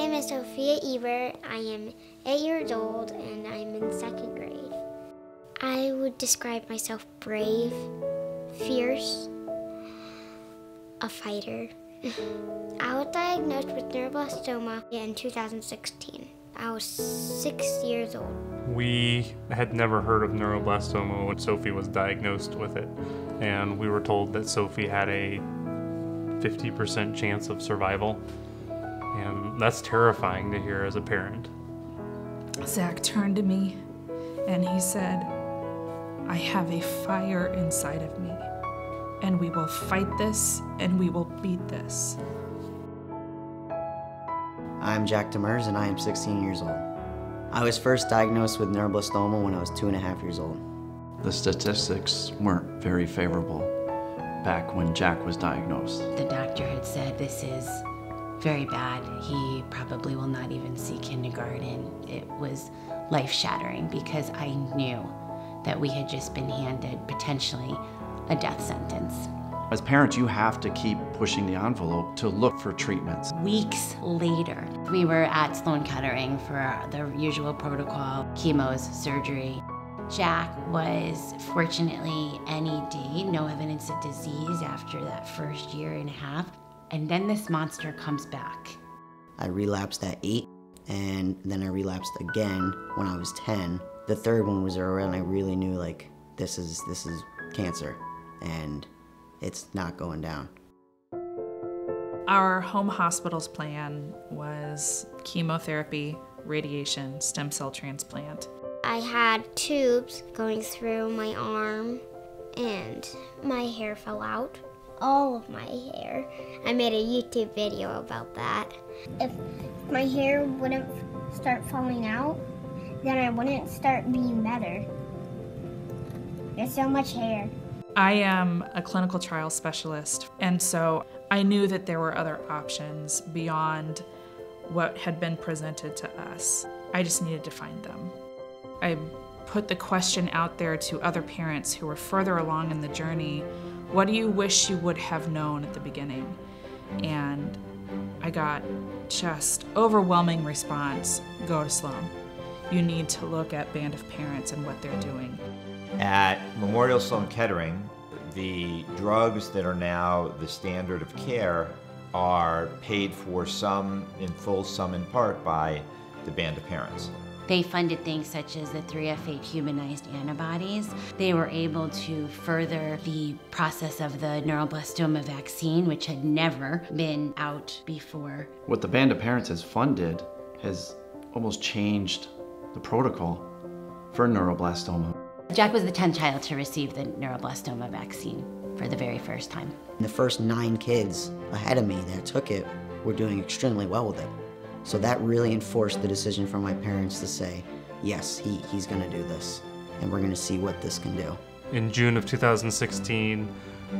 name is Sophia Ebert. I am 8 years old and I'm in 2nd grade. I would describe myself brave, fierce, a fighter. I was diagnosed with neuroblastoma in 2016. I was 6 years old. We had never heard of neuroblastoma when Sophie was diagnosed with it, and we were told that Sophie had a 50% chance of survival, and that's terrifying to hear as a parent. Zach turned to me and he said, "I have a fire inside of me, and we will fight this and we will beat this." I'm Jack Demers and I am 16 years old. I was first diagnosed with neuroblastoma when I was 2.5 years old. The statistics weren't very favorable back when Jack was diagnosed. The doctor had said, "This is very bad. He probably will not even see kindergarten." It was life-shattering because I knew that we had just been handed potentially a death sentence. As parents, you have to keep pushing the envelope to look for treatments. Weeks later, we were at Sloan Kettering for the usual protocol, chemos, surgery. Jack was fortunately NED, no evidence of disease after that first year and a half. And then this monster comes back. I relapsed at 8, and then I relapsed again when I was 10. The third one was around, I really knew, like, this is cancer, and it's not going down. Our home hospital's plan was chemotherapy, radiation, stem cell transplant. I had tubes going through my arm and my hair fell out. All of my hair. I made a YouTube video about that. If my hair wouldn't start falling out, then I wouldn't start being better. There's so much hair. I am a clinical trial specialist, and so I knew that there were other options beyond what had been presented to us. I just needed to find them. I put the question out there to other parents who were further along in the journey, what do you wish you would have known at the beginning? And I got just overwhelming response, go to Sloan. You need to look at Band of Parents and what they're doing. At Memorial Sloan Kettering, the drugs that are now the standard of care are paid for, some in full, some in part, by the Band of Parents. They funded things such as the 3F8 humanized antibodies. They were able to further the process of the neuroblastoma vaccine, which had never been out before. What the Band of Parents has funded has almost changed the protocol for neuroblastoma. Jack was the 10th child to receive the neuroblastoma vaccine for the very first time. The first 9 kids ahead of me that took it were doing extremely well with it. So that really enforced the decision from my parents to say, yes, he's gonna do this, and we're gonna see what this can do. In June of 2016,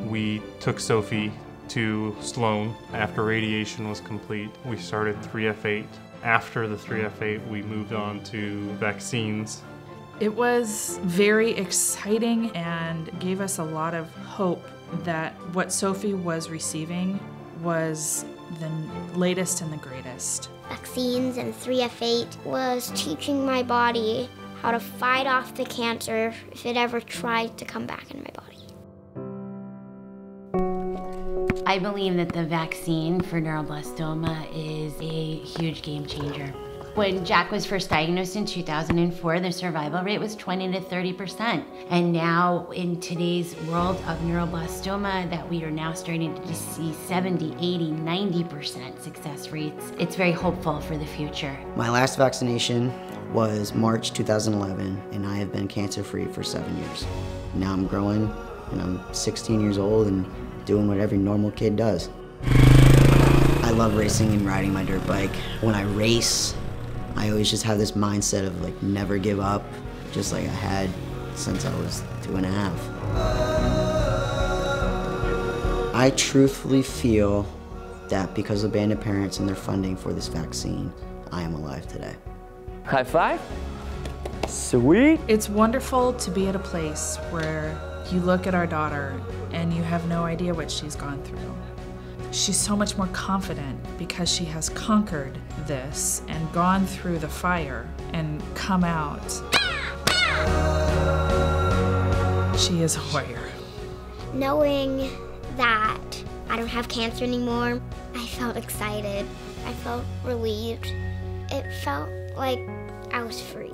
we took Sophie to Sloan. After radiation was complete, we started 3F8. After the 3F8, we moved on to vaccines. It was very exciting and gave us a lot of hope that what Sophie was receiving was the latest and the greatest. Vaccines and 3F8 was teaching my body how to fight off the cancer if it ever tried to come back in my body. I believe that the vaccine for neuroblastoma is a huge game changer. When Jack was first diagnosed in 2004, the survival rate was 20 to 30%. And now in today's world of neuroblastoma that we are now starting to see 70, 80, 90% success rates, it's very hopeful for the future. My last vaccination was March 2011, and I have been cancer-free for 7 years. Now I'm growing, and I'm 16 years old and doing what every normal kid does. I love racing and riding my dirt bike. When I race, I always just have this mindset of like never give up, just like I had since I was 2.5. I truthfully feel that because of Band of Parents and their funding for this vaccine, I am alive today. High five. Sweet. It's wonderful to be at a place where you look at our daughter and you have no idea what she's gone through. She's so much more confident because she has conquered this and gone through the fire and come out. She is a warrior. Knowing that I don't have cancer anymore, I felt excited. I felt relieved. It felt like I was free.